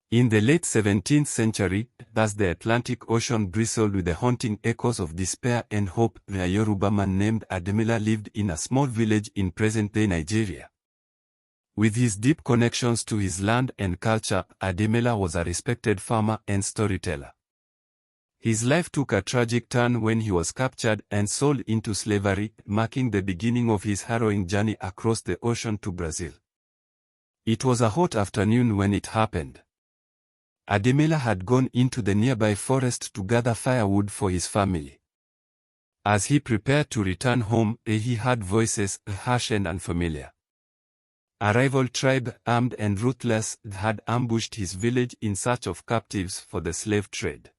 In the late 17th century, as the Atlantic Ocean bristled with the haunting echoes of despair and hope, a Yoruba man named Ademola lived in a small village in present-day Nigeria. With his deep connections to his land and culture, Ademola was a respected farmer and storyteller. His life took a tragic turn when he was captured and sold into slavery, marking the beginning of his harrowing journey across the ocean to Brazil. It was a hot afternoon when it happened. Ademola had gone into the nearby forest to gather firewood for his family. As he prepared to return home, he heard voices, harsh and unfamiliar. A rival tribe, armed and ruthless, had ambushed his village in search of captives for the slave trade.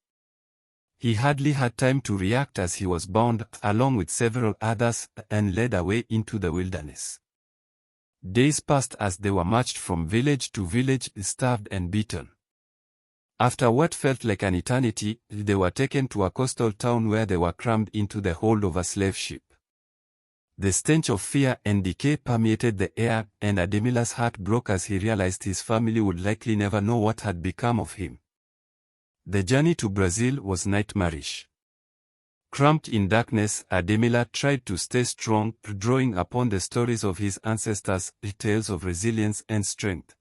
He hardly had time to react as he was bound, along with several others, and led away into the wilderness. Days passed as they were marched from village to village, starved and beaten. After what felt like an eternity, they were taken to a coastal town where they were crammed into the hold of a slave ship. The stench of fear and decay permeated the air, and Ademola's heart broke as he realized his family would likely never know what had become of him. The journey to Brazil was nightmarish. Cramped in darkness, Ademola tried to stay strong, drawing upon the stories of his ancestors, tales of resilience and strength.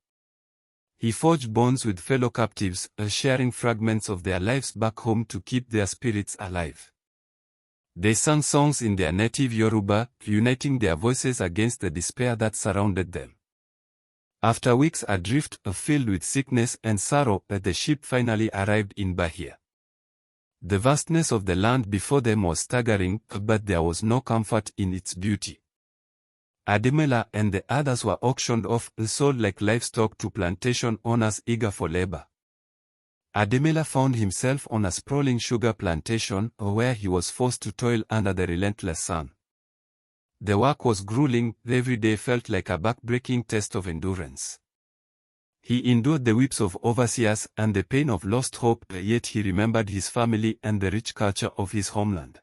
He forged bonds with fellow captives, sharing fragments of their lives back home to keep their spirits alive. They sang songs in their native Yoruba, uniting their voices against the despair that surrounded them. After weeks adrift, filled with sickness and sorrow, the ship finally arrived in Bahia. The vastness of the land before them was staggering, but there was no comfort in its beauty. Ademola and the others were auctioned off, sold like livestock to plantation owners eager for labor. Ademola found himself on a sprawling sugar plantation, where he was forced to toil under the relentless sun. The work was grueling, every day felt like a back-breaking test of endurance. He endured the whips of overseers and the pain of lost hope, yet he remembered his family and the rich culture of his homeland.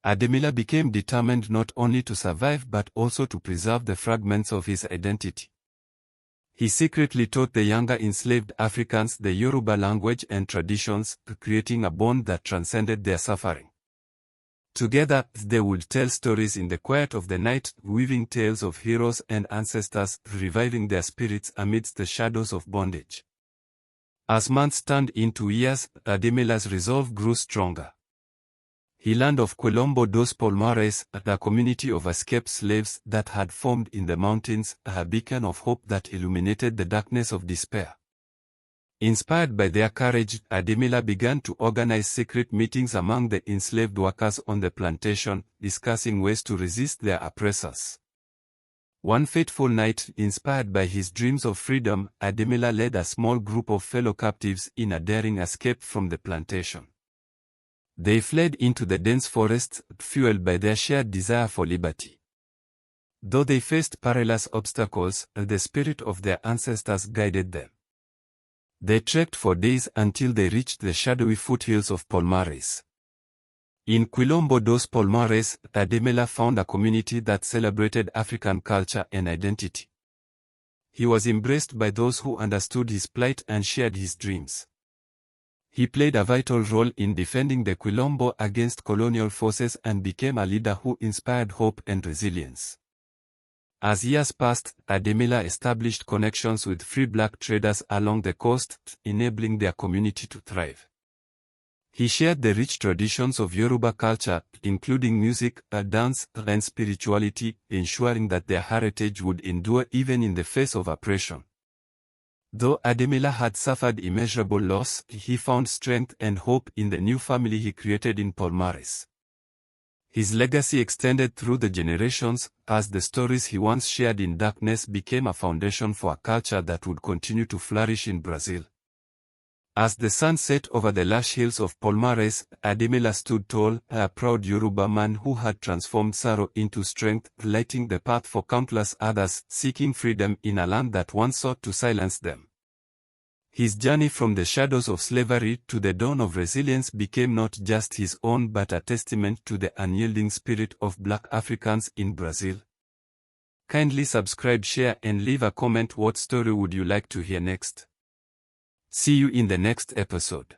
Ademola became determined not only to survive but also to preserve the fragments of his identity. He secretly taught the younger enslaved Africans the Yoruba language and traditions, creating a bond that transcended their suffering. Together, they would tell stories in the quiet of the night, weaving tales of heroes and ancestors, reviving their spirits amidst the shadows of bondage. As months turned into years, Ademola's resolve grew stronger. He learned of Quilombo dos Palmares, a community of escaped slaves that had formed in the mountains, a beacon of hope that illuminated the darkness of despair. Inspired by their courage, Ademola began to organize secret meetings among the enslaved workers on the plantation, discussing ways to resist their oppressors. One fateful night, inspired by his dreams of freedom, Ademola led a small group of fellow captives in a daring escape from the plantation. They fled into the dense forests, fueled by their shared desire for liberty. Though they faced perilous obstacles, the spirit of their ancestors guided them. They trekked for days until they reached the shadowy foothills of Palmares. In Quilombo dos Palmares, Ademola found a community that celebrated African culture and identity. He was embraced by those who understood his plight and shared his dreams. He played a vital role in defending the Quilombo against colonial forces and became a leader who inspired hope and resilience. As years passed, Ademola established connections with free black traders along the coast, enabling their community to thrive. He shared the rich traditions of Yoruba culture, including music, dance, and spirituality, ensuring that their heritage would endure even in the face of oppression. Though Ademola had suffered immeasurable loss, he found strength and hope in the new family he created in Palmares. His legacy extended through the generations, as the stories he once shared in darkness became a foundation for a culture that would continue to flourish in Brazil. As the sun set over the lush hills of Palmares, Ademola stood tall, a proud Yoruba man who had transformed sorrow into strength, lighting the path for countless others seeking freedom in a land that once sought to silence them. His journey from the shadows of slavery to the dawn of resilience became not just his own but a testament to the unyielding spirit of Black Africans in Brazil. Kindly subscribe, share and leave a comment. What story would you like to hear next? See you in the next episode.